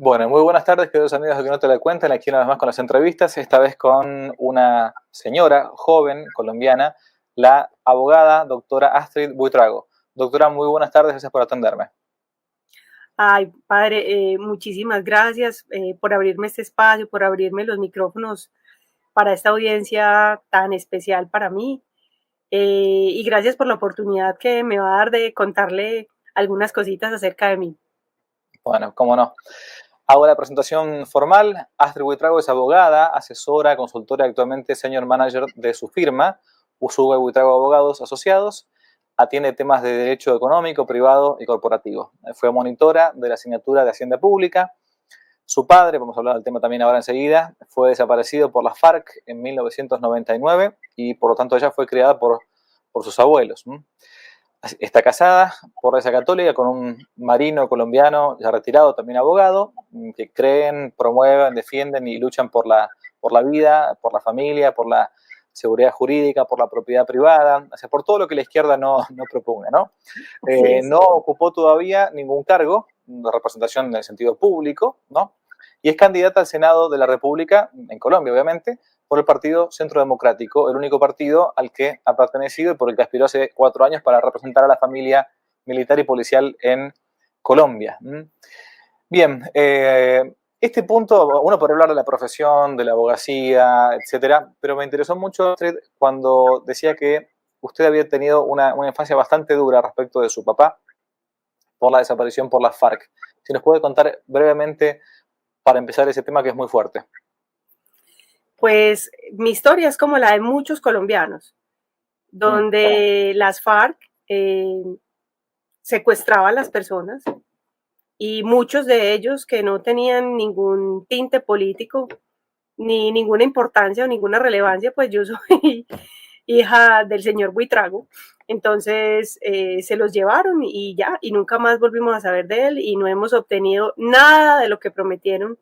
Bueno, muy buenas tardes, queridos amigos de Que No Te La Cuentan, aquí una vez más con las entrevistas, esta vez con una señora joven colombiana, la abogada doctora Astrid Buitrago. Doctora, muy buenas tardes, gracias por atenderme. Ay, padre, muchísimas gracias por abrirme este espacio, por abrirme los micrófonos para esta audiencia tan especial para mí. Y gracias por la oportunidad que me va a dar de contarle algunas cositas acerca de mí. Bueno, cómo no. Hago la presentación formal. Astrid Buitrago es abogada, asesora, consultora y actualmente senior manager de su firma, Usuga Buitrago Abogados Asociados. Atiende temas de derecho económico, privado y corporativo. Fue monitora de la asignatura de Hacienda Pública. Su padre, vamos a hablar del tema también ahora enseguida, fue desaparecido por las FARC en 1999 y por lo tanto ella fue criada por sus abuelos. Está casada por raíz católica con un marino colombiano ya retirado, también abogado, que creen, promueven, defienden y luchan por la vida, por la familia, por la seguridad jurídica, por la propiedad privada, o sea, por todo lo que la izquierda no propugna, ¿no? Sí, No ocupó todavía ningún cargo de representación en el sentido público, ¿no? Y es candidata al Senado de la República, en Colombia, obviamente, por el Partido Centro Democrático, el único partido al que ha pertenecido y por el que aspiró hace 4 años para representar a la familia militar y policial en Colombia. Bien, este punto, uno podría hablar de la profesión, de la abogacía, etcétera, pero me interesó mucho cuando decía que usted había tenido una infancia bastante dura respecto de su papá por la desaparición por las FARC. Si nos puede contar brevemente para empezar ese tema que es muy fuerte. pues mi historia es como la de muchos colombianos, donde las FARC secuestraban a las personas y muchos de ellos que no tenían ningún tinte político ni ninguna importancia o ninguna relevancia, pues yo soy hija del señor Buitrago. Entonces se los llevaron y ya, y nunca más volvimos a saber de él y no hemos obtenido nada de lo que prometieron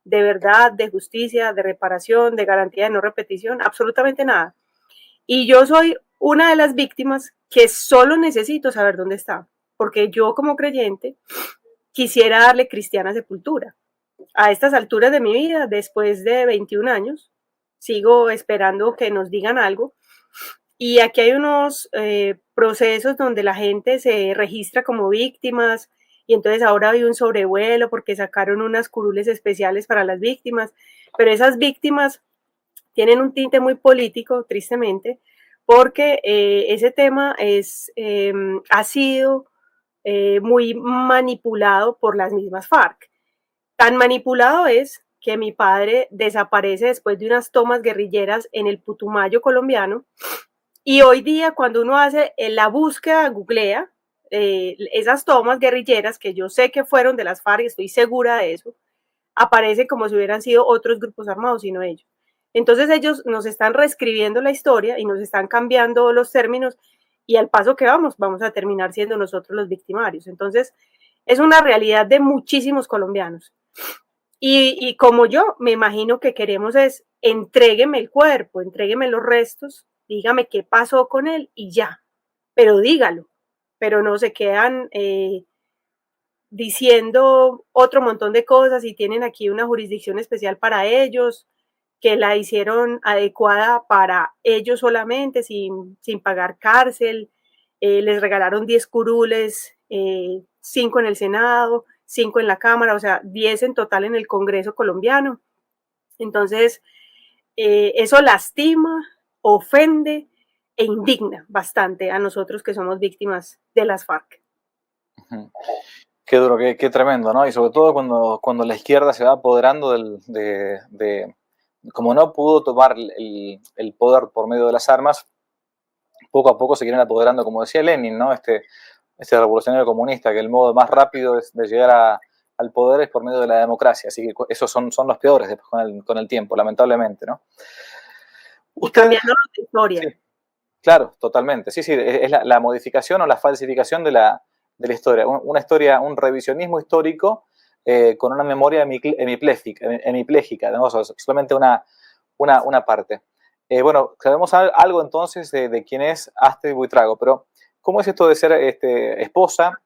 de verdad, de justicia, de reparación, de garantía de no repetición, absolutamente nada. Y yo soy una de las víctimas que solo necesito saber dónde está, porque yo como creyente quisiera darle cristiana sepultura. A estas alturas de mi vida, después de 21 años, sigo esperando que nos digan algo. Y aquí hay unos procesos donde la gente se registra como víctimas y entonces ahora hay un sobrevuelo porque sacaron unas curules especiales para las víctimas, pero esas víctimas tienen un tinte muy político, tristemente, porque ese tema ha sido muy manipulado por las mismas FARC. Tan manipulado es que mi padre desaparece después de unas tomas guerrilleras en el Putumayo colombiano y hoy día cuando uno hace la búsqueda, googlea esas tomas guerrilleras que yo sé que fueron de las FARC, estoy segura de eso, aparece como si hubieran sido otros grupos armados, sino ellos. Entonces ellos nos están reescribiendo la historia y nos están cambiando los términos y al paso que vamos a terminar siendo nosotros los victimarios. Entonces es una realidad de muchísimos colombianos. Y como yo, me imagino que queremos es, entrégueme el cuerpo, entrégueme los restos, dígame qué pasó con él y ya, pero dígalo, pero no se quedan diciendo otro montón de cosas y tienen aquí una jurisdicción especial para ellos, que la hicieron adecuada para ellos solamente, sin pagar cárcel, les regalaron 10 curules, 5 en el Senado, 5 en la Cámara, o sea, 10 en total en el Congreso colombiano. Entonces, eso lastima, ofende e indigna bastante a nosotros que somos víctimas de las FARC. Qué duro, qué tremendo, ¿no? Y sobre todo cuando la izquierda se va apoderando como no pudo tomar el poder por medio de las armas, poco a poco se quieren apoderando, como decía Lenin, ¿no? Este revolucionario comunista, que el modo más rápido de llegar al poder es por medio de la democracia. Así que esos son los peores después con el tiempo, lamentablemente, ¿no? Usted, cambiando la historia. Sí, claro, totalmente. Sí, es la modificación o la falsificación de la historia. Una historia, un revisionismo histórico con una memoria hemipléjica, ¿no? O sea, solamente una parte. Bueno, sabemos algo entonces de quién es Astrid Buitrago, pero ¿cómo es esto de ser esposa,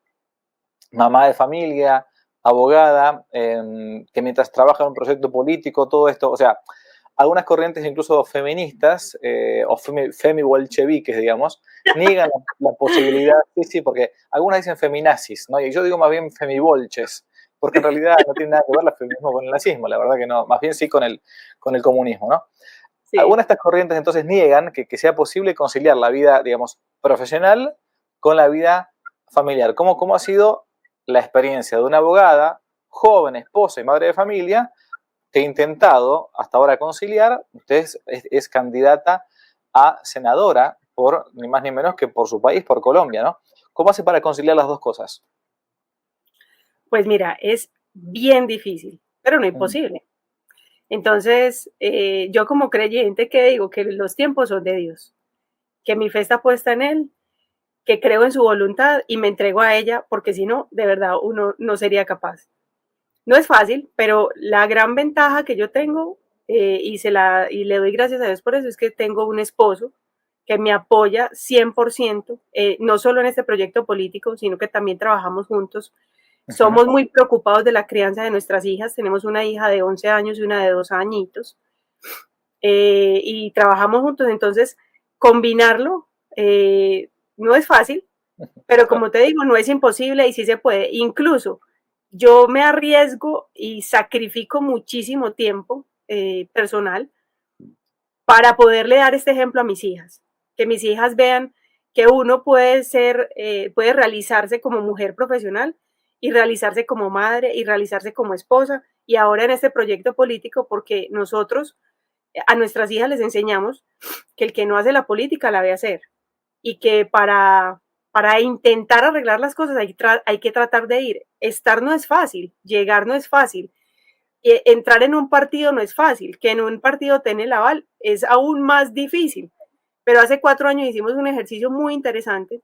mamá de familia, abogada, que mientras trabaja en un proyecto político, todo esto, o sea, algunas corrientes incluso feministas o femi-bolcheviques, digamos, niegan la posibilidad, sí, porque algunas dicen feminazis, ¿no? Y yo digo más bien femibolches, porque en realidad no tiene nada que ver el feminismo con el nazismo, la verdad que no, más bien sí con el comunismo, ¿no? Sí. Algunas de estas corrientes entonces niegan que sea posible conciliar la vida, digamos, profesional con la vida familiar. ¿Cómo ha sido la experiencia de una abogada, joven, esposa y madre de familia, que ha intentado hasta ahora conciliar? Usted es candidata a senadora por ni más ni menos que por su país, por Colombia, ¿no? ¿Cómo hace para conciliar las dos cosas? Pues mira, es bien difícil, pero no imposible. Entonces, yo como creyente, ¿qué digo? Que los tiempos son de Dios, que mi fe está puesta en Él, que creo en su voluntad y me entrego a ella, porque si no, de verdad, uno no sería capaz. No es fácil, pero la gran ventaja que yo tengo, y le doy gracias a Dios por eso, es que tengo un esposo que me apoya 100%, no solo en este proyecto político, sino que también trabajamos juntos. Somos muy preocupados de la crianza de nuestras hijas. Tenemos una hija de 11 años y una de 2 añitos. Y trabajamos juntos. Entonces, combinarlo no es fácil, pero como te digo, no es imposible y sí se puede. Incluso yo me arriesgo y sacrifico muchísimo tiempo personal para poderle dar este ejemplo a mis hijas. Que mis hijas vean que uno puede ser, puede realizarse como mujer profesional y realizarse como madre y realizarse como esposa. Y ahora en este proyecto político, porque nosotros a nuestras hijas les enseñamos que el que no hace la política la ve hacer y que para intentar arreglar las cosas hay que tratar de ir. Estar no es fácil, llegar no es fácil, entrar en un partido no es fácil, que en un partido tenga el aval es aún más difícil. Pero hace 4 años hicimos un ejercicio muy interesante,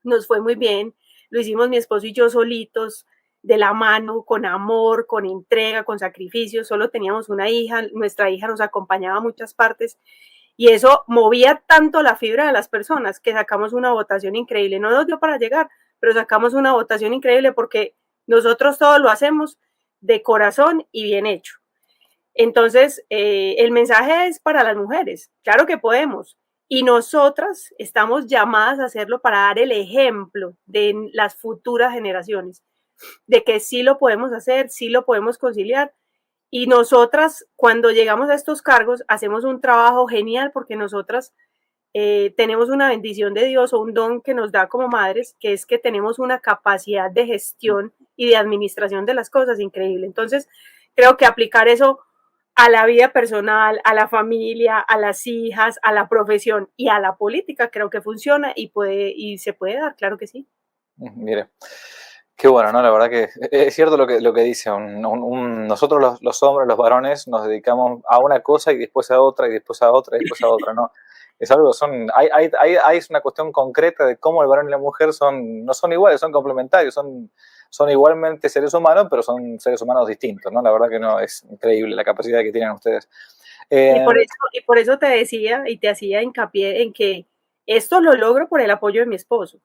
nos fue muy bien, lo hicimos mi esposo y yo solitos, de la mano, con amor, con entrega, con sacrificio. Solo teníamos una hija, nuestra hija nos acompañaba a muchas partes y eso movía tanto la fibra de las personas que sacamos una votación increíble. No nos dio para llegar, pero sacamos una votación increíble porque nosotros todo lo hacemos de corazón y bien hecho. Entonces, el mensaje es para las mujeres. Claro que podemos. Y nosotras estamos llamadas a hacerlo para dar el ejemplo de las futuras generaciones, de que sí lo podemos hacer, sí lo podemos conciliar. Y nosotras, cuando llegamos a estos cargos, hacemos un trabajo genial porque nosotras tenemos una bendición de Dios o un don que nos da como madres, que es que tenemos una capacidad de gestión y de administración de las cosas increíble. Entonces, creo que aplicar eso a la vida personal, a la familia, a las hijas, a la profesión y a la política, creo que funciona y se puede dar, claro que sí. Mire, qué bueno, ¿no? La verdad que es cierto lo que dice. Nosotros los hombres, los varones, nos dedicamos a una cosa y después a otra y después a otra y después a otra, ¿no? Es algo, hay una cuestión concreta de cómo el varón y la mujer no son iguales, son complementarios, son igualmente seres humanos, pero son seres humanos distintos, ¿no? La verdad que no, es increíble la capacidad que tienen ustedes. Y por eso te decía y te hacía hincapié en que esto lo logro por el apoyo de mi esposo,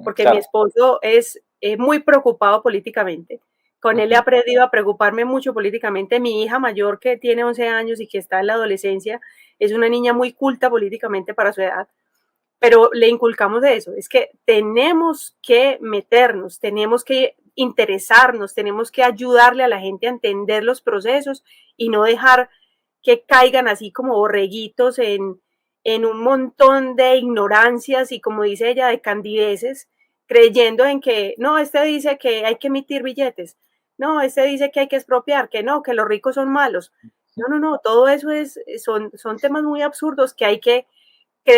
porque claro. mi esposo es muy preocupado políticamente. Con él he aprendido a preocuparme mucho políticamente. Mi hija mayor, que tiene 11 años y que está en la adolescencia, es una niña muy culta políticamente para su edad, pero le inculcamos de eso, es que tenemos que meternos, tenemos que interesarnos, tenemos que ayudarle a la gente a entender los procesos y no dejar que caigan así como borreguitos en un montón de ignorancias y, como dice ella, de candideces, creyendo en que, no, este dice que hay que emitir billetes, no, este dice que hay que expropiar, que no, que los ricos son malos. No, todo eso son temas muy absurdos que hay que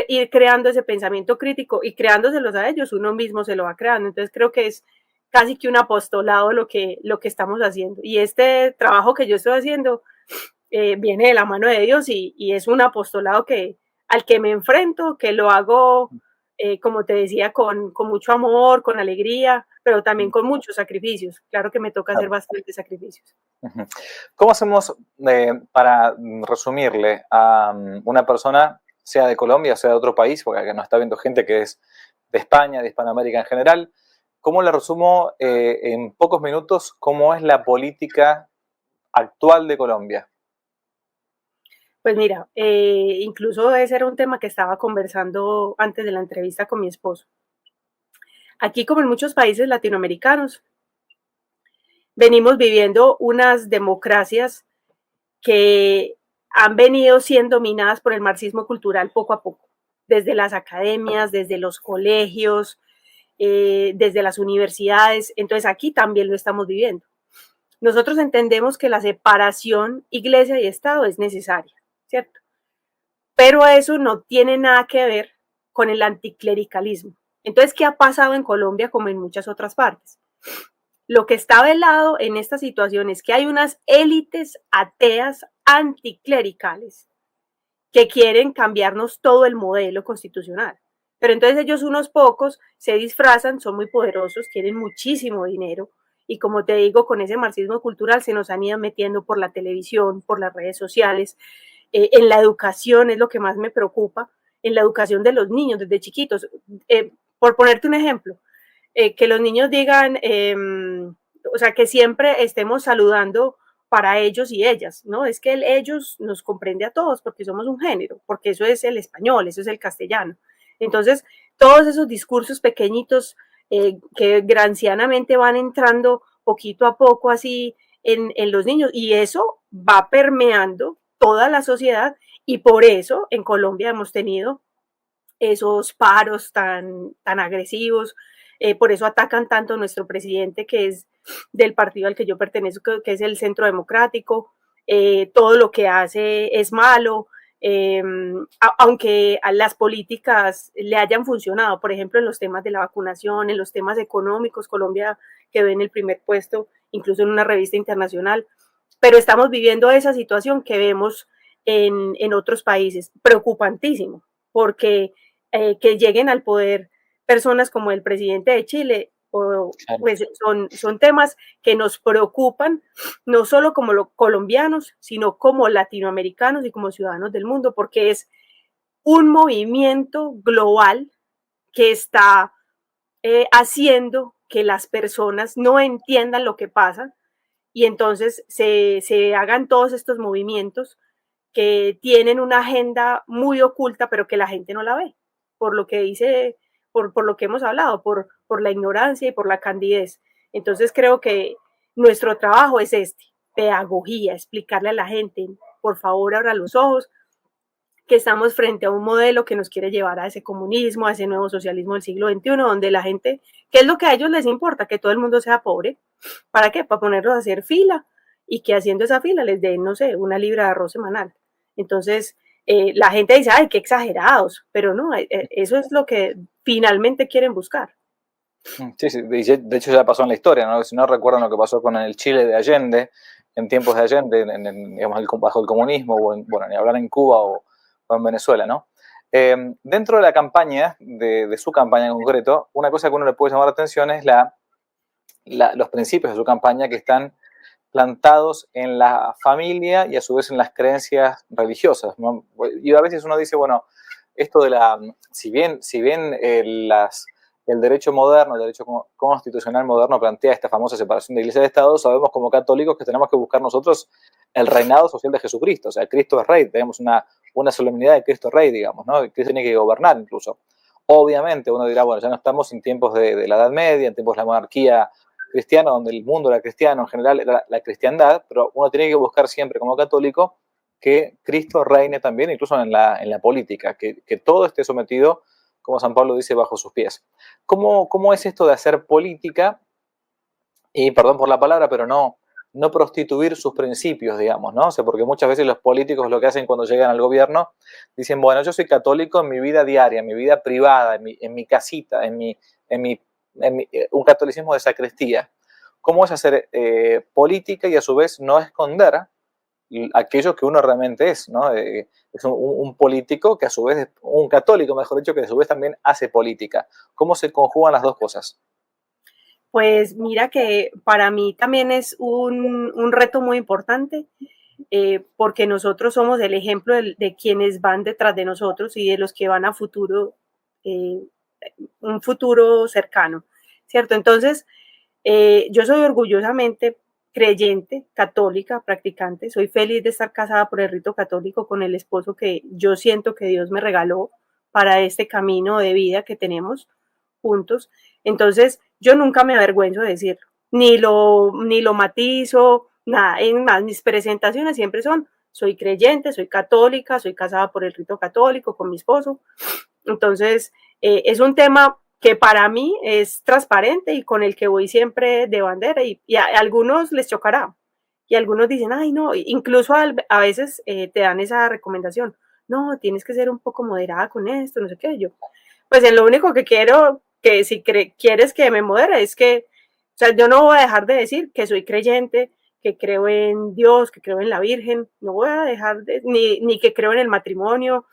ir creando ese pensamiento crítico y creándoselos a ellos, uno mismo se lo va creando. Entonces creo que es casi que un apostolado lo que estamos haciendo. Y este trabajo que yo estoy haciendo viene de la mano de Dios y es un apostolado al que me enfrento, que lo hago, como te decía, con mucho amor, con alegría, pero también con muchos sacrificios. Claro que me toca hacer bastantes sacrificios. ¿Cómo hacemos para resumirle a una persona, sea de Colombia, sea de otro país, porque acá nos está viendo gente que es de España, de Hispanoamérica en general, ¿cómo le resumo en pocos minutos cómo es la política actual de Colombia? Pues mira, incluso ese era un tema que estaba conversando antes de la entrevista con mi esposo. Aquí, como en muchos países latinoamericanos, venimos viviendo unas democracias que han venido siendo dominadas por el marxismo cultural poco a poco, desde las academias, desde los colegios, desde las universidades. Entonces aquí también lo estamos viviendo. Nosotros entendemos que la separación iglesia y Estado es necesaria, ¿cierto? Pero eso no tiene nada que ver con el anticlericalismo. Entonces, ¿qué ha pasado en Colombia como en muchas otras partes? Lo que está velado en esta situación es que hay unas élites ateas anticlericales que quieren cambiarnos todo el modelo constitucional. Pero entonces ellos unos pocos se disfrazan, son muy poderosos, tienen muchísimo dinero y como te digo, con ese marxismo cultural se nos han ido metiendo por la televisión, por las redes sociales, en la educación es lo que más me preocupa, en la educación de los niños desde chiquitos. Por ponerte un ejemplo, que los niños digan, o sea, que siempre estemos saludando para ellos y ellas, ¿no? Es que ellos nos comprende a todos porque somos un género, porque eso es el español, eso es el castellano. Entonces, todos esos discursos pequeñitos que grancianamente van entrando poquito a poco así en los niños y eso va permeando toda la sociedad y por eso en Colombia hemos tenido esos paros tan agresivos, por eso atacan tanto a nuestro presidente que es del partido al que yo pertenezco, que es el Centro Democrático, todo lo que hace es malo, aunque a las políticas le hayan funcionado, por ejemplo, en los temas de la vacunación, en los temas económicos, Colombia quedó en el primer puesto, incluso en una revista internacional, pero estamos viviendo esa situación que vemos en otros países, preocupantísimo, porque que lleguen al poder personas como el presidente de Chile, Claro. pues son temas que nos preocupan, no solo como colombianos, sino como latinoamericanos y como ciudadanos del mundo, porque es un movimiento global que está haciendo que las personas no entiendan lo que pasa y entonces se hagan todos estos movimientos que tienen una agenda muy oculta, pero que la gente no la ve, por lo que dice, por lo que hemos hablado, por la ignorancia y por la candidez. Entonces creo que nuestro trabajo es pedagogía, explicarle a la gente, por favor, abra los ojos, que estamos frente a un modelo que nos quiere llevar a ese comunismo, a ese nuevo socialismo del siglo XXI, donde la gente, ¿qué es lo que a ellos les importa? Que todo el mundo sea pobre. ¿Para qué? Para ponerlos a hacer fila y que haciendo esa fila les den, no sé, una libra de arroz semanal. Entonces, la gente dice, ay, qué exagerados, pero no, eso es lo que finalmente quieren buscar. Sí, sí, de hecho ya pasó en la historia, ¿no? Si no recuerdan lo que pasó con el Chile de Allende, en tiempos de Allende, digamos, bajo el comunismo, o bueno, ni hablar en Cuba o en Venezuela, ¿no? Dentro de la campaña, de su campaña en concreto, una cosa que uno le puede llamar la atención es los principios de su campaña que están plantados en la familia y a su vez en las creencias religiosas, ¿no? Y a veces uno dice, bueno, esto de si bien el derecho moderno, el derecho constitucional moderno plantea esta famosa separación de iglesia y de Estado, sabemos como católicos que tenemos que buscar nosotros el reinado social de Jesucristo, o sea, Cristo es rey, tenemos una solemnidad de Cristo rey, digamos, ¿no? Cristo tiene que gobernar incluso. Obviamente uno dirá, bueno, ya no estamos en tiempos de la Edad Media, en tiempos de la monarquía cristiana, donde el mundo era cristiano, en general era la cristiandad, pero uno tiene que buscar siempre como católico que Cristo reine también, incluso en la política, que todo esté sometido, como San Pablo dice, bajo sus pies. ¿Cómo es esto de hacer política? Y perdón por la palabra, pero no prostituir sus principios, digamos, ¿no? O sea, porque muchas veces los políticos lo que hacen cuando llegan al gobierno, dicen, bueno, yo soy católico en mi vida diaria, en mi vida privada, en mi casita, un catolicismo de sacristía. ¿Cómo es hacer política y a su vez no esconder aquello que uno realmente es, ¿no? Es un político que a su vez es un católico, mejor dicho, que a su vez también hace política. ¿Cómo se conjugan las dos cosas? Pues mira que para mí también es un reto muy importante, porque nosotros somos el ejemplo de quienes van detrás de nosotros y de los que van a futuro, un futuro cercano. ¿cierto? Entonces, yo soy orgullosamente creyente, católica, practicante, soy feliz de estar casada por el rito católico con el esposo que yo siento que Dios me regaló para este camino de vida que tenemos juntos. Entonces, yo nunca me avergüenzo de decirlo, ni lo matizo, nada. En más, mis presentaciones siempre son, soy creyente, soy católica, soy casada por el rito católico con mi esposo. Entonces, es un tema que para mí es transparente y con el que voy siempre de bandera y a algunos les chocará. Y algunos dicen, ay, no, incluso a veces te dan esa recomendación, no, tienes que ser un poco moderada con esto, no sé qué. Yo, pues en lo único que quiero, que si quieres que me modere, es que, o sea, yo no voy a dejar de decir que soy creyente, que creo en Dios, que creo en la Virgen, no voy a dejar de, ni que creo en el matrimonio,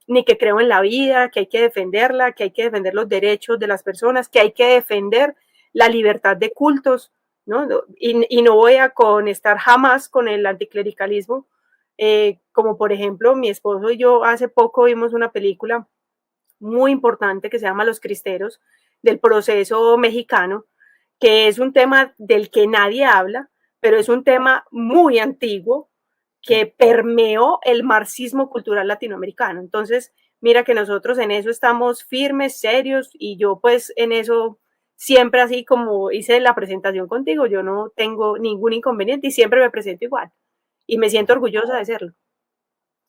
ni que creo en la vida, que hay que defenderla, que hay que defender los derechos de las personas, que hay que defender la libertad de cultos, ¿no? Y no voy a estar jamás con el anticlericalismo, como por ejemplo mi esposo y yo hace poco vimos una película muy importante que se llama Los Cristeros, del proceso mexicano, que es un tema del que nadie habla, pero es un tema muy antiguo que permeó el marxismo cultural latinoamericano. Entonces, mira que nosotros en eso estamos firmes, serios, y yo pues en eso siempre así como hice la presentación contigo, yo no tengo ningún inconveniente y siempre me presento igual. Y me siento orgullosa de hacerlo.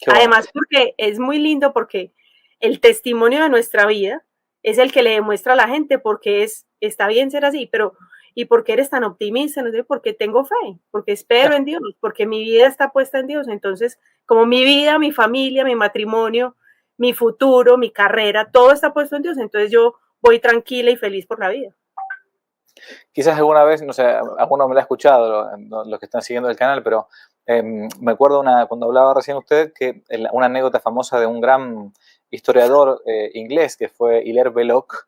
Además, porque es muy lindo porque el testimonio de nuestra vida es el que le demuestra a la gente porque está bien ser así, pero ¿y por qué eres tan optimista? No sé, porque tengo fe, porque espero en Dios, porque mi vida está puesta en Dios. Entonces, como mi vida, mi familia, mi matrimonio, mi futuro, mi carrera, todo está puesto en Dios, entonces yo voy tranquila y feliz por la vida. Quizás alguna vez, no sé, alguno me lo ha escuchado, los que están siguiendo el canal, pero me acuerdo cuando hablaba recién usted, que una anécdota famosa de un gran historiador inglés que fue Hilaire Belloc,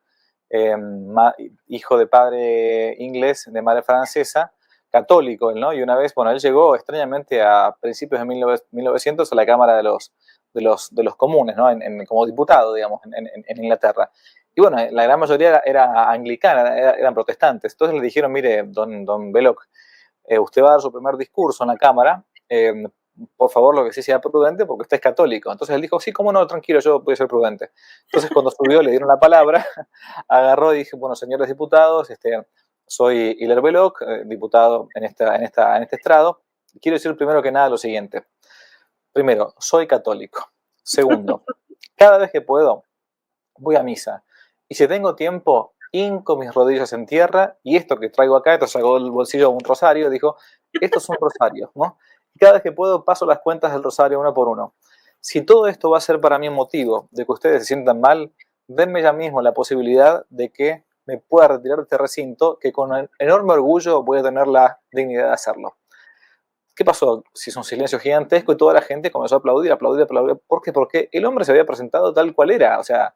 hijo de padre inglés, de madre francesa, católico, ¿no? Y una vez, bueno, él llegó extrañamente a principios de 1900 a la Cámara de los Comunes, ¿no? Como diputado, digamos, en Inglaterra. Y bueno, la gran mayoría era anglicana, eran protestantes. Entonces le dijeron, mire, don Belloc, usted va a dar su primer discurso en la Cámara, por favor, lo que sí sea prudente, porque usted es católico. Entonces él dijo, sí, cómo no, tranquilo, yo voy a ser prudente. Entonces cuando subió, le dieron la palabra, agarró y dije, bueno, señores diputados, soy Hilaire Belloc, diputado en este estrado. Quiero decir primero que nada lo siguiente. Primero, soy católico. Segundo, cada vez que puedo, voy a misa. Y si tengo tiempo, hinco mis rodillas en tierra y esto que traigo acá, esto sacó del bolsillo un rosario, dijo, estos son rosarios, ¿no? Y cada vez que puedo paso las cuentas del rosario uno por uno. Si todo esto va a ser para mí un motivo de que ustedes se sientan mal, denme ya mismo la posibilidad de que me pueda retirar de este recinto, que con enorme orgullo voy a tener la dignidad de hacerlo. ¿Qué pasó? Se hizo un silencio gigantesco y toda la gente comenzó a aplaudir, aplaudir, aplaudir. ¿Por qué? Porque el hombre se había presentado tal cual era, o sea,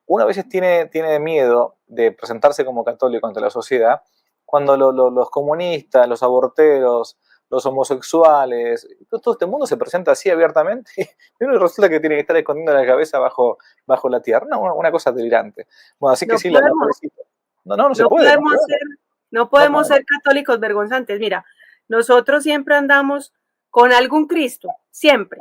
uno a veces tiene miedo de presentarse como católico ante la sociedad cuando los comunistas, los aborteros, los homosexuales, todo este mundo se presenta así abiertamente y uno resulta que tiene que estar escondiendo la cabeza bajo la tierra. Una cosa delirante. Bueno, así que No sí, podemos, la felicito. No se puede. No podemos ser católicos vergonzantes. Mira, nosotros siempre andamos con algún Cristo, siempre.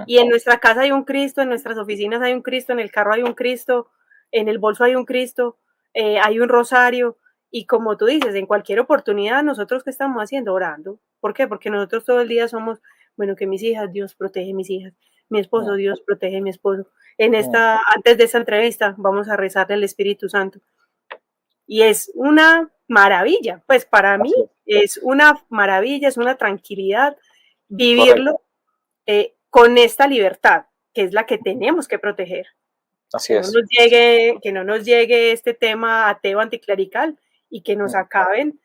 Y en nuestra casa hay un Cristo, en nuestras oficinas hay un Cristo, en el carro hay un Cristo, en el bolso hay un Cristo, hay un rosario. Y como tú dices, en cualquier oportunidad, nosotros ¿qué estamos haciendo? Orando. ¿Por qué? Porque nosotros todo el día somos, bueno, que mis hijas, Dios protege mis hijas, mi esposo, Dios protege mi esposo. Antes de esta entrevista, vamos a rezarle al Espíritu Santo. Y es una maravilla, pues para mí es una maravilla, es una tranquilidad vivirlo con esta libertad, que es la que tenemos que proteger. Así que es. Que no nos llegue este tema ateo anticlerical y que nos acaben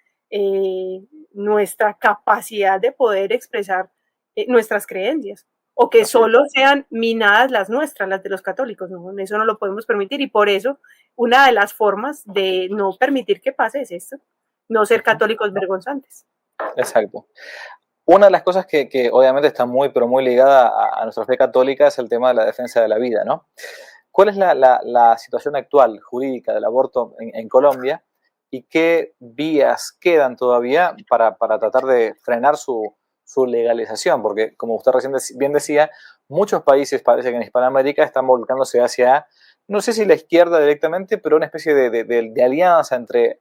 nuestra capacidad de poder expresar nuestras creencias, o que solo sean minadas las nuestras, las de los católicos. No, eso no lo podemos permitir, y por eso una de las formas de no permitir que pase es esto, no ser católicos vergonzantes. Exacto. Una de las cosas que obviamente está muy, pero muy ligada a nuestra fe católica es el tema de la defensa de la vida, ¿no? ¿Cuál es la situación actual jurídica del aborto en Colombia? y qué vías quedan todavía para tratar de frenar su legalización, porque como usted recién bien decía, muchos países parece que en Hispanoamérica están volcándose hacia, no sé si la izquierda directamente, pero una especie de alianza entre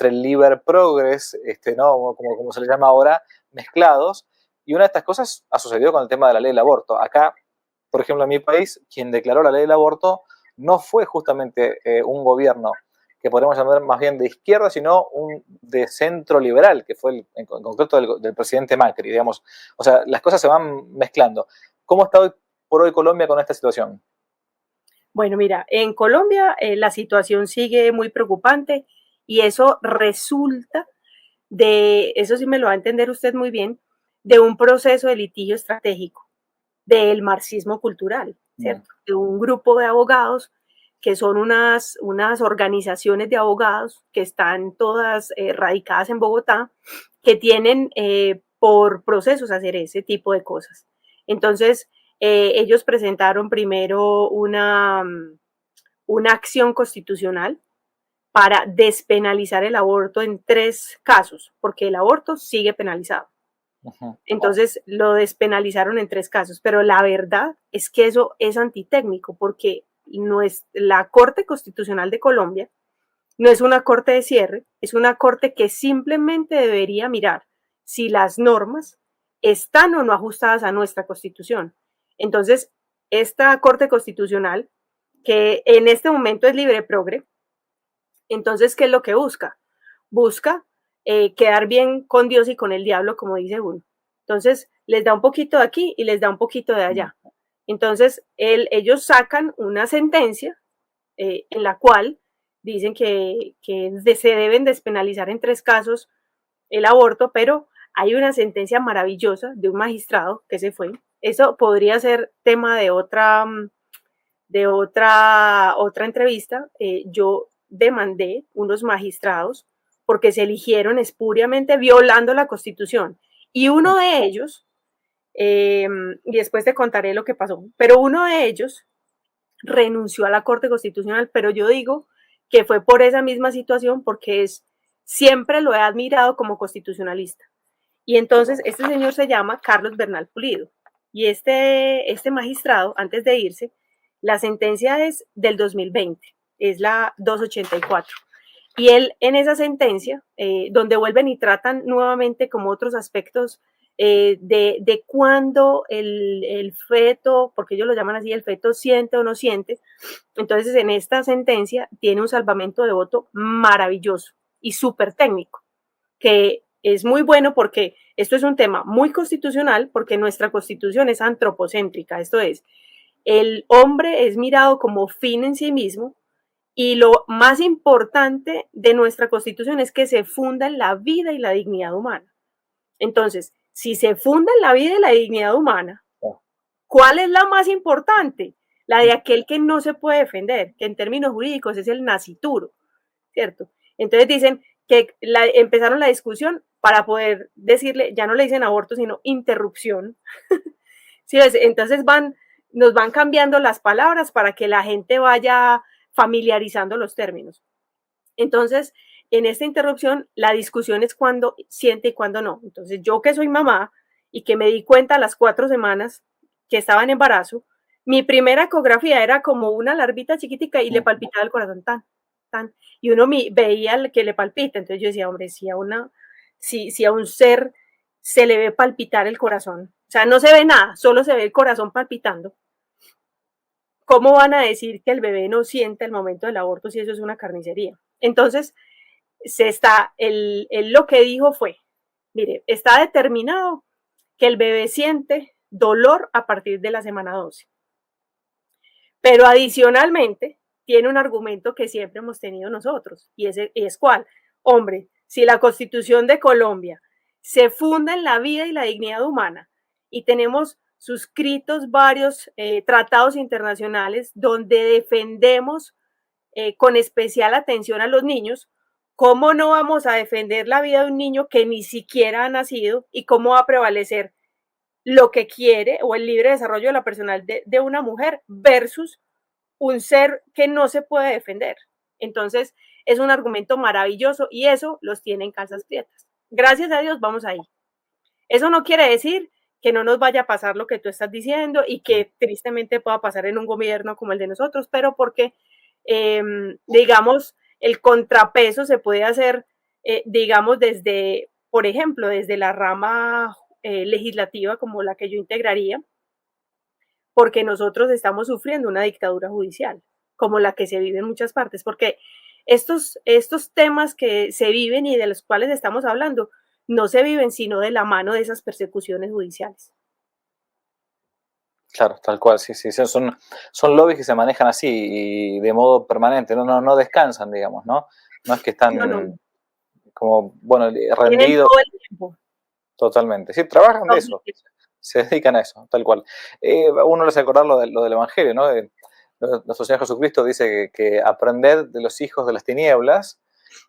el Liber Progress, ¿no? como se le llama ahora, mezclados, y una de estas cosas ha sucedido con el tema de la ley del aborto. Acá, por ejemplo, en mi país, quien declaró la ley del aborto no fue justamente un gobierno que podemos llamar más bien de izquierda, sino un de centro liberal, que fue en concreto del presidente Macri, digamos. O sea, las cosas se van mezclando. ¿Cómo está hoy por hoy Colombia con esta situación? Bueno, mira, en Colombia la situación sigue muy preocupante y eso resulta eso sí me lo va a entender usted muy bien, de un proceso de litigio estratégico, del marxismo cultural, ¿cierto? De un grupo de abogados que son unas organizaciones de abogados que están todas radicadas en Bogotá, que tienen por procesos hacer ese tipo de cosas. Entonces, ellos presentaron primero una acción constitucional para despenalizar el aborto en 3 casos, porque el aborto sigue penalizado. Entonces lo despenalizaron en 3 casos, pero la verdad es que eso es antitécnico porque no es la Corte Constitucional de Colombia, no es una corte de cierre, es una corte que simplemente debería mirar si las normas están o no ajustadas a nuestra Constitución. Entonces, esta Corte Constitucional, que en este momento es libre progre, entonces, ¿qué es lo que busca? Busca quedar bien con Dios y con el diablo, como dice uno. Entonces, les da un poquito de aquí y les da un poquito de allá. Entonces, ellos sacan una sentencia en la cual dicen que se deben despenalizar en 3 casos el aborto, pero hay una sentencia maravillosa de un magistrado que se fue. Eso podría ser tema de otra entrevista. Yo demandé unos magistrados porque se eligieron espuriamente violando la Constitución. Y uno de ellos, y después te contaré lo que pasó, pero uno de ellos renunció a la Corte Constitucional, pero yo digo que fue por esa misma situación, porque siempre lo he admirado como constitucionalista. Y entonces este señor se llama Carlos Bernal Pulido. Y este magistrado, antes de irse, la sentencia es del 2020, es la 284. Y él en esa sentencia, donde vuelven y tratan nuevamente como otros aspectos de cuándo el feto, porque ellos lo llaman así, el feto siente o no siente. Entonces en esta sentencia tiene un salvamento de voto maravilloso y súper técnico, que es muy bueno porque esto es un tema muy constitucional, porque nuestra constitución es antropocéntrica, esto es, el hombre es mirado como fin en sí mismo y lo más importante de nuestra constitución es que se funda en la vida y la dignidad humana. Entonces, si se funda en la vida y la dignidad humana, ¿cuál es la más importante? La de aquel que no se puede defender, que en términos jurídicos es el nascituro, ¿cierto? Entonces dicen que empezaron la discusión para poder decirle, ya no le dicen aborto, sino interrupción. ¿Sí? Entonces nos van cambiando las palabras para que la gente vaya familiarizando los términos. Entonces, en esta interrupción, la discusión es cuándo siente y cuándo no. Entonces, yo que soy mamá y que me di cuenta a las 4 semanas que estaba en embarazo, mi primera ecografía era como una larvita chiquitica y le palpitaba el corazón tan, tan. Y uno veía que le palpita. Entonces yo decía, hombre, si a un ser se le ve palpitar el corazón, o sea, no se ve nada, solo se ve el corazón palpitando, ¿cómo van a decir que el bebé no siente el momento del aborto si eso es una carnicería? Entonces, lo que dijo fue, mire, está determinado que el bebé siente dolor a partir de la semana 12. Pero adicionalmente, tiene un argumento que siempre hemos tenido nosotros, y es cuál. Hombre, si la Constitución de Colombia se funda en la vida y la dignidad humana, y tenemos suscritos varios tratados internacionales donde defendemos con especial atención a los niños, ¿cómo no vamos a defender la vida de un niño que ni siquiera ha nacido y cómo va a prevalecer lo que quiere o el libre desarrollo de la personal de una mujer versus un ser que no se puede defender? Entonces, es un argumento maravilloso y eso los tiene en calzas prietas. Gracias a Dios vamos ahí. Eso no quiere decir que no nos vaya a pasar lo que tú estás diciendo y que tristemente pueda pasar en un gobierno como el de nosotros, pero porque, digamos, el contrapeso se puede hacer, digamos, desde, por ejemplo, desde la rama legislativa como la que yo integraría, porque nosotros estamos sufriendo una dictadura judicial, como la que se vive en muchas partes, porque estos temas que se viven y de los cuales estamos hablando no se viven sino de la mano de esas persecuciones judiciales. Claro, tal cual, sí, sí, son lobbies que se manejan así y de modo permanente, no descansan, digamos, ¿no? No es que están No. como, bueno, Tienen rendidos. todo el tiempo. Totalmente, sí, trabajan de Todo el eso, tiempo. se dedican a eso, tal cual. Uno les hace acordar lo del Evangelio, ¿no? Nuestro Señor Jesucristo dice que aprended de los hijos de las tinieblas,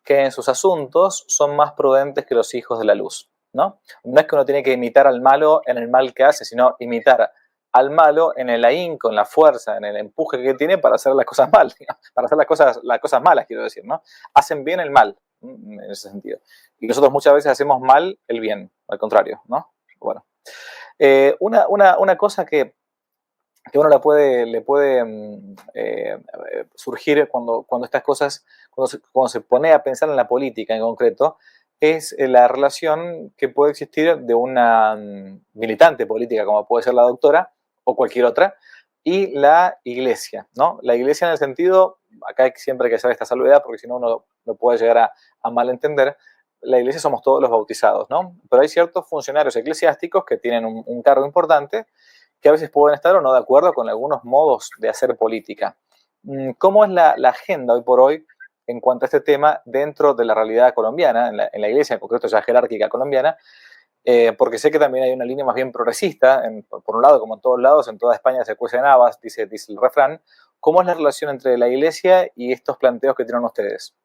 que en sus asuntos son más prudentes que los hijos de la luz, ¿no? No es que uno tiene que imitar al malo en el mal que hace, sino imitar al malo en el ahínco, en la fuerza, en el empuje que tiene para hacer las cosas mal, para hacer las cosas malas, quiero decir, ¿no? Hacen bien el mal, en ese sentido. Y nosotros muchas veces hacemos mal el bien, al contrario, ¿no? Bueno. Una cosa que uno le puede surgir cuando estas cosas, cuando se pone a pensar en la política en concreto, es la relación que puede existir de una militante política, como puede ser la doctora, o cualquier otra, y la iglesia, ¿no? La iglesia en el sentido, acá siempre hay que hacer esta salvedad, porque si no uno lo puede llegar a malentender. La iglesia somos todos los bautizados, ¿no? Pero hay ciertos funcionarios eclesiásticos que tienen un cargo importante que a veces pueden estar o no de acuerdo con algunos modos de hacer política. ¿Cómo es la agenda hoy por hoy en cuanto a este tema dentro de la realidad colombiana, en la iglesia en concreto ya jerárquica colombiana? Porque sé que también hay una línea más bien progresista, por un lado, como en todos lados, en toda España se cuecen habas, dice el refrán. ¿Cómo es la relación entre la iglesia y estos planteos que tienen ustedes?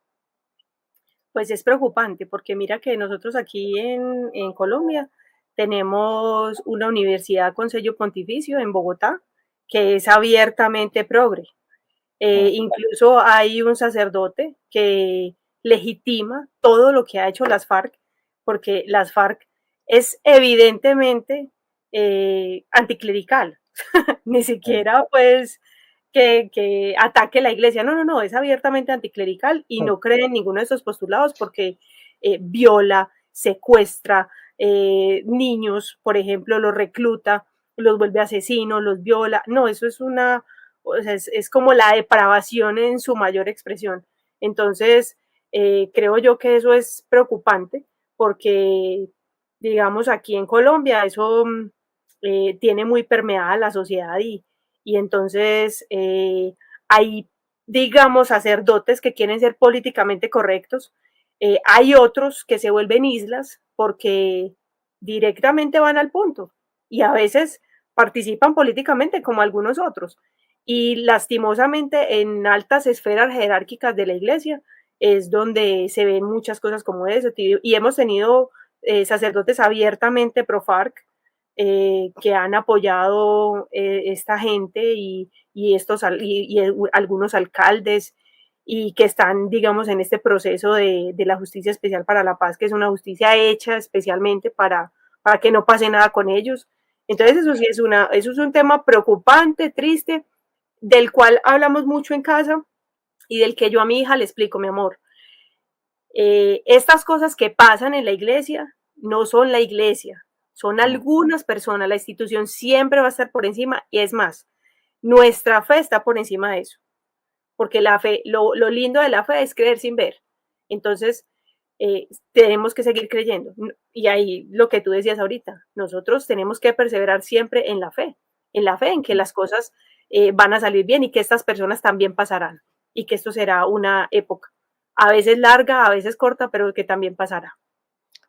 Pues es preocupante porque mira que nosotros aquí en Colombia tenemos una universidad con sello pontificio en Bogotá que es abiertamente progre. Incluso hay un sacerdote que legitima todo lo que ha hecho las FARC, porque las FARC es evidentemente anticlerical, ni siquiera pues que ataque la iglesia, no, es abiertamente anticlerical y no cree en ninguno de esos postulados porque viola, secuestra niños, por ejemplo, los recluta, los vuelve asesinos, los viola, no, eso es una, o sea, es como la depravación en su mayor expresión. Entonces, creo yo que eso es preocupante porque, digamos, aquí en Colombia eso tiene muy permeada la sociedad y entonces hay, digamos, sacerdotes que quieren ser políticamente correctos. Hay otros que se vuelven islas porque directamente van al punto y a veces participan políticamente como algunos otros. Y lastimosamente en altas esferas jerárquicas de la iglesia es donde se ven muchas cosas como eso. Y hemos tenido sacerdotes abiertamente pro FARC que han apoyado esta gente y algunos alcaldes y que están, digamos, en este proceso de la Justicia Especial para la Paz, que es una justicia hecha especialmente para que no pase nada con ellos. Entonces eso sí eso es un tema preocupante, triste, del cual hablamos mucho en casa y del que yo a mi hija le explico, mi amor. Estas cosas que pasan en la iglesia no son la iglesia, son algunas personas, la institución siempre va a estar por encima y es más, nuestra fe está por encima de eso, porque la fe, lo lindo de la fe es creer sin ver. Entonces, tenemos que seguir creyendo. Y ahí lo que tú decías ahorita, nosotros tenemos que perseverar siempre en la fe en que las cosas van a salir bien y que estas personas también pasarán y que esto será una época, a veces larga, a veces corta, pero que también pasará.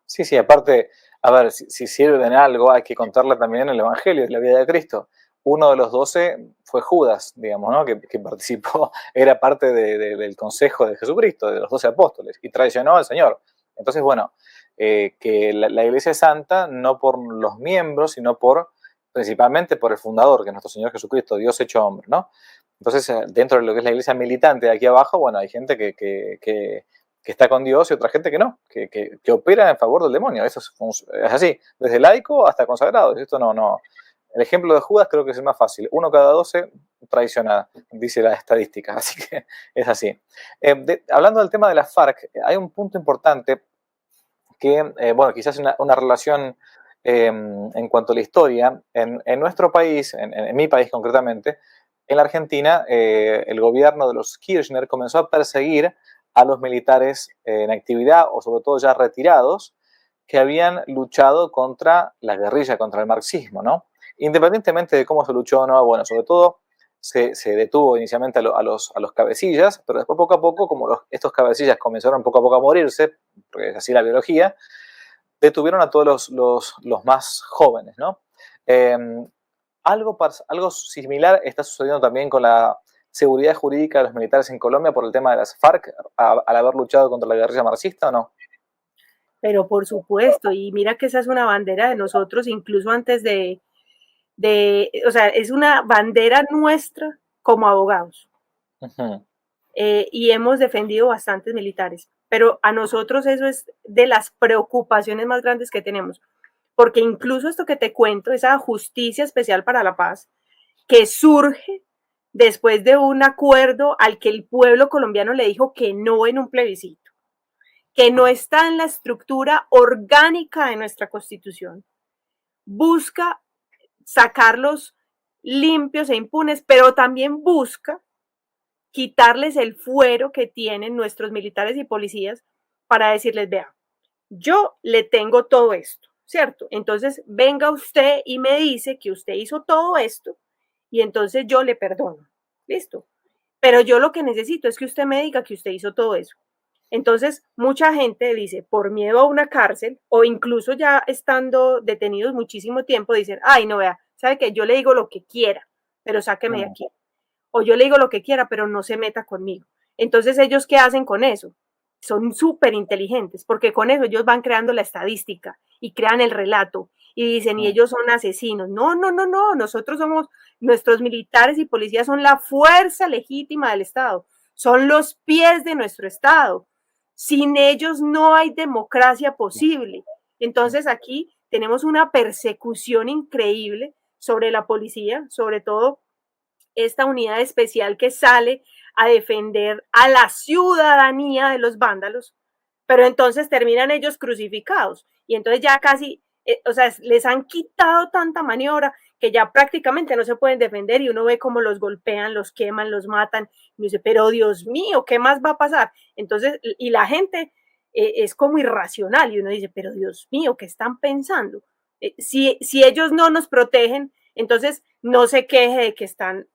Sí, sí, aparte, a ver, si sirven en algo, hay que contarla también en el Evangelio, de la vida de Cristo. Uno de los 12 fue Judas, digamos, ¿no? Que participó, era parte del consejo de Jesucristo, de los 12 apóstoles, y traicionó al Señor. Entonces, bueno, que la iglesia es santa no por los miembros, sino por principalmente por el fundador, que es nuestro Señor Jesucristo, Dios hecho hombre, ¿no? Entonces, dentro de lo que es la iglesia militante de aquí abajo, bueno, hay gente que está con Dios y otra gente que no, que opera en favor del demonio. Eso es así, desde laico hasta consagrado. Esto no. El ejemplo de Judas creo que es el más fácil. 1 cada 12 traiciona, dice la estadística, así que es así. Hablando del tema de las FARC, hay un punto importante que, bueno, quizás una relación en cuanto a la historia. En nuestro país, en mi país concretamente, en la Argentina, el gobierno de los Kirchner comenzó a perseguir a los militares en actividad o sobre todo ya retirados que habían luchado contra la guerrilla, contra el marxismo, ¿no? Independientemente de cómo se luchó o no, bueno, sobre todo se detuvo inicialmente a los cabecillas, pero después poco a poco, como estos cabecillas comenzaron poco a poco a morirse, porque es así la biología, detuvieron a todos los más jóvenes, ¿no? Algo similar está sucediendo también con la seguridad jurídica de los militares en Colombia por el tema de las FARC, al haber luchado contra la guerrilla marxista, ¿o no? Pero por supuesto, y mira que esa es una bandera de nosotros, incluso antes o sea, es una bandera nuestra como abogados. Uh-huh. Y hemos defendido bastantes militares, pero a nosotros eso es de las preocupaciones más grandes que tenemos, porque incluso esto que te cuento, esa justicia especial para la paz, que surge después de un acuerdo al que el pueblo colombiano le dijo que no en un plebiscito, que no está en la estructura orgánica de nuestra Constitución, busca sacarlos limpios e impunes, pero también busca quitarles el fuero que tienen nuestros militares y policías para decirles, vea, yo le tengo todo esto, ¿cierto? Entonces venga usted y me dice que usted hizo todo esto y entonces yo le perdono, ¿listo? Pero yo lo que necesito es que usted me diga que usted hizo todo eso. Entonces, mucha gente dice, por miedo a una cárcel, o incluso ya estando detenidos muchísimo tiempo, dicen, ay, no vea, ¿sabe qué? Yo le digo lo que quiera, pero sáqueme de aquí. O yo le digo lo que quiera, pero no se meta conmigo. Entonces, ¿ellos qué hacen con eso? Son súper inteligentes, porque con eso ellos van creando la estadística y crean el relato y dicen, y ellos son asesinos. No, nosotros somos, nuestros militares y policías son la fuerza legítima del Estado, son los pies de nuestro Estado. Sin ellos no hay democracia posible. Entonces aquí tenemos una persecución increíble sobre la policía, sobre todo esta unidad especial que sale a defender a la ciudadanía de los vándalos, pero entonces terminan ellos crucificados y entonces ya casi, o sea, les han quitado tanta maniobra que ya prácticamente no se pueden defender y uno ve cómo los golpean, los queman, los matan y dice, pero Dios mío, ¿qué más va a pasar? Entonces, y la gente es como irracional y uno dice, pero Dios mío, ¿qué están pensando? Si ellos no nos protegen, entonces no se queje de que están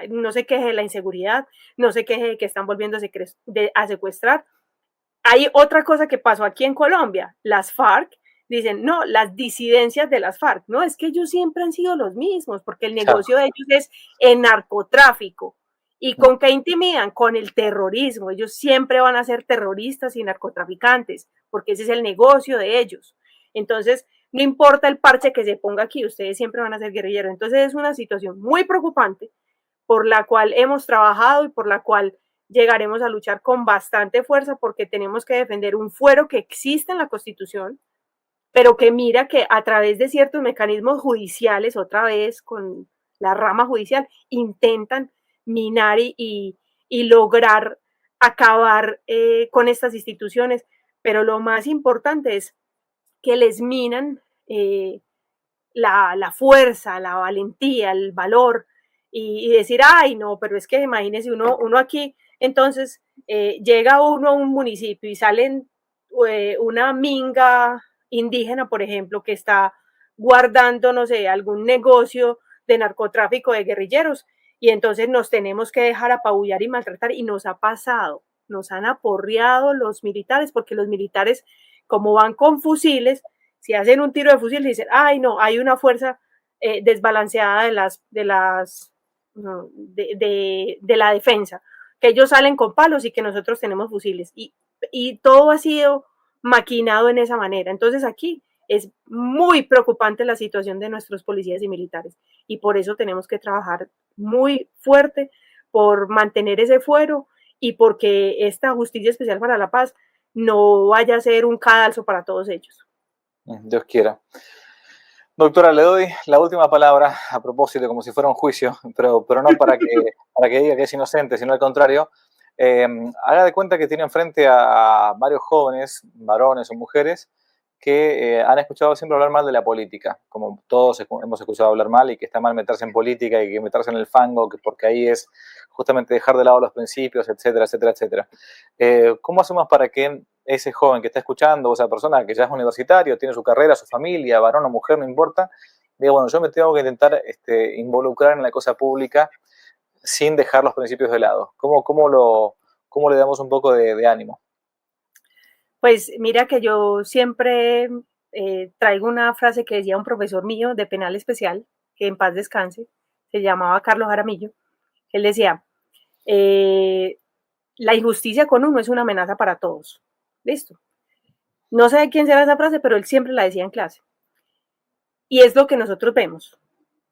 no se queje de la inseguridad, no se queje de que están volviendo a secuestrar. Hay otra cosa que pasó aquí en Colombia, las FARC dicen, no, las disidencias de las FARC, no, es que ellos siempre han sido los mismos, porque el negocio de ellos es el narcotráfico. ¿Y con qué intimidan? Con el terrorismo. Ellos siempre van a ser terroristas y narcotraficantes, porque ese es el negocio de ellos. Entonces, no importa el parche que se ponga aquí, ustedes siempre van a ser guerrilleros. Entonces, es una situación muy preocupante por la cual hemos trabajado y por la cual llegaremos a luchar con bastante fuerza porque tenemos que defender un fuero que existe en la Constitución, pero que mira que a través de ciertos mecanismos judiciales, otra vez con la rama judicial, intentan minar y lograr acabar con estas instituciones. Pero lo más importante es que les minan la fuerza, la valentía, el valor y decir, ay, no, pero es que imagínese uno aquí, entonces llega uno a un municipio y salen una minga indígena, por ejemplo, que está guardando, no sé, algún negocio de narcotráfico de guerrilleros y entonces nos tenemos que dejar apabullar y maltratar y nos ha pasado, nos han aporreado los militares porque los militares, como van con fusiles, si hacen un tiro de fusil dicen, ay no, hay una fuerza desbalanceada de la defensa, que ellos salen con palos y que nosotros tenemos fusiles y todo ha sido maquinado en esa manera. Entonces aquí Es muy preocupante la situación de nuestros policías y militares y por eso tenemos que trabajar muy fuerte por mantener ese fuero y porque esta Justicia Especial para la Paz no vaya a ser un cadalso para todos ellos. Dios quiera. Doctora, le doy la última palabra a propósito, como si fuera un juicio, pero no para que diga que es inocente, sino al contrario. Haga de cuenta que tiene enfrente a varios jóvenes, varones o mujeres, que han escuchado siempre hablar mal de la política, como todos hemos escuchado hablar mal y que está mal meterse en política y que meterse en el fango, que porque ahí es justamente dejar de lado los principios, etcétera, etcétera, etcétera. ¿Cómo hacemos para que ese joven que está escuchando, o esa persona que ya es universitario, tiene su carrera, su familia, varón o mujer, no importa, diga, bueno, yo me tengo que intentar involucrar en la cosa pública sin dejar los principios de lado? ¿Cómo le damos un poco de ánimo? Pues mira que yo siempre traigo una frase que decía un profesor mío de penal especial, que en paz descanse, se llamaba Carlos Jaramillo. Él decía, la injusticia con uno es una amenaza para todos. Listo. No sé de quién será esa frase, pero él siempre la decía en clase. Y es lo que nosotros vemos.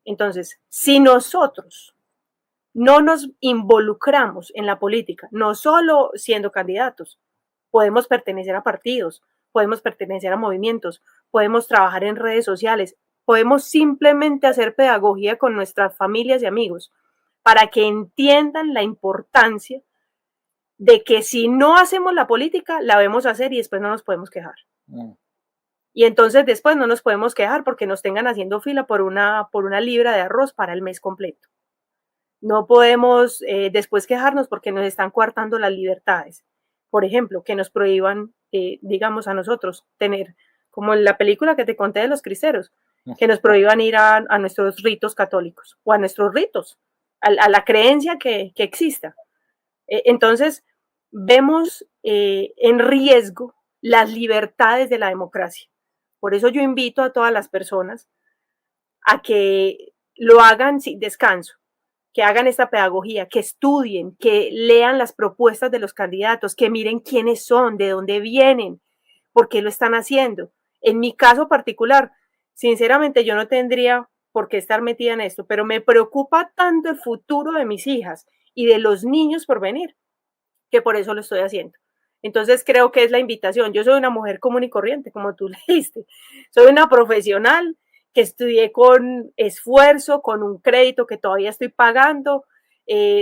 Entonces, si nosotros no nos involucramos en la política, no solo siendo candidatos, podemos pertenecer a partidos, podemos pertenecer a movimientos, podemos trabajar en redes sociales, podemos simplemente hacer pedagogía con nuestras familias y amigos para que entiendan la importancia de que si no hacemos la política, la vamos a hacer y después no nos podemos quejar. Y entonces después no nos podemos quejar porque nos tengan haciendo fila por una libra de arroz para el mes completo. No podemos después quejarnos porque nos están coartando las libertades. Por ejemplo, que nos prohíban, digamos, a nosotros tener, como en la película que te conté de los cristeros, que nos prohíban ir a nuestros ritos católicos o a nuestros ritos, a la creencia que exista. Entonces, vemos en riesgo las libertades de la democracia. Por eso yo invito a todas las personas a que lo hagan sin descanso, que hagan esta pedagogía, que estudien, que lean las propuestas de los candidatos, que miren quiénes son, de dónde vienen, por qué lo están haciendo. En mi caso particular, sinceramente yo no tendría por qué estar metida en esto, pero me preocupa tanto el futuro de mis hijas y de los niños por venir, que por eso lo estoy haciendo. Entonces creo que es la invitación. Yo soy una mujer común y corriente, como tú leíste. Soy una profesional que estudié con esfuerzo, con un crédito que todavía estoy pagando.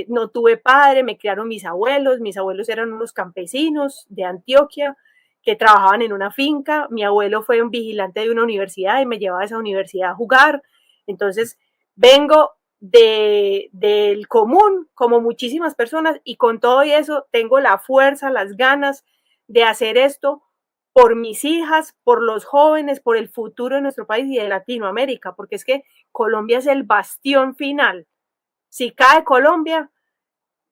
No tuve padre, me criaron mis abuelos eran unos campesinos de Antioquia que trabajaban en una finca. Mi abuelo fue un vigilante de una universidad y me llevaba a esa universidad a jugar. Entonces vengo del común, como muchísimas personas, y con todo eso tengo la fuerza, las ganas de hacer esto por mis hijas, por los jóvenes, por el futuro de nuestro país y de Latinoamérica, porque es que Colombia es el bastión final. Si cae Colombia,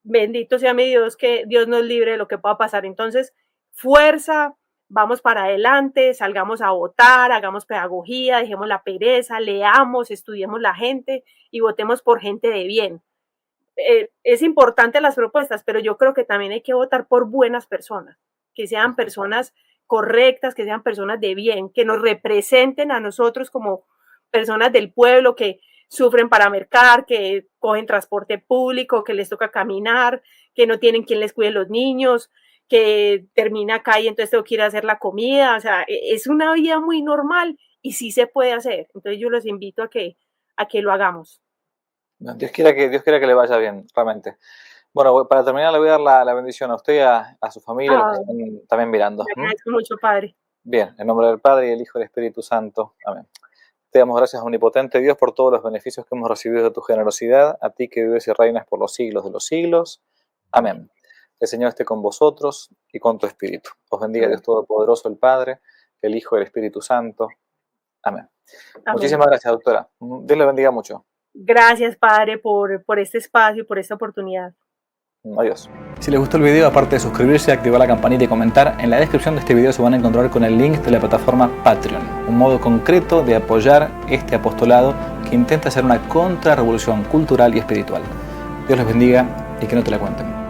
bendito sea mi Dios, que Dios nos libre de lo que pueda pasar. Entonces, fuerza, vamos para adelante, salgamos a votar, hagamos pedagogía, dejemos la pereza, leamos, estudiemos la gente y votemos por gente de bien. Es importante las propuestas, pero yo creo que también hay que votar por buenas personas, que sean personas correctas, que sean personas de bien, que nos representen a nosotros como personas del pueblo que sufren para mercar, que cogen transporte público, que les toca caminar, que no tienen quien les cuide los niños, que termina acá y entonces tengo que ir a hacer la comida. O sea, es una vida muy normal y sí se puede hacer. Entonces yo los invito a que lo hagamos. Dios quiera que le vaya bien, realmente. Bueno, para terminar le voy a dar la bendición a usted y a su familia, a los que están también mirando. Me agradezco mucho, Padre. Bien, en nombre del Padre y del Hijo y del Espíritu Santo. Amén. Te damos gracias, omnipotente Dios, por todos los beneficios que hemos recibido de tu generosidad, a ti que vives y reinas por los siglos de los siglos. Amén. El Señor esté con vosotros y con tu espíritu. Os bendiga Dios Todopoderoso, el Padre, el Hijo y el Espíritu Santo. Amén. Muchísimas gracias, doctora. Dios le bendiga mucho. Gracias, Padre, por este espacio y por esta oportunidad. Adiós. Si les gustó el video, aparte de suscribirse, activar la campanita y comentar, en la descripción de este video se van a encontrar con el link de la plataforma Patreon, un modo concreto de apoyar este apostolado que intenta hacer una contrarrevolución cultural y espiritual. Dios les bendiga y que no te la cuenten.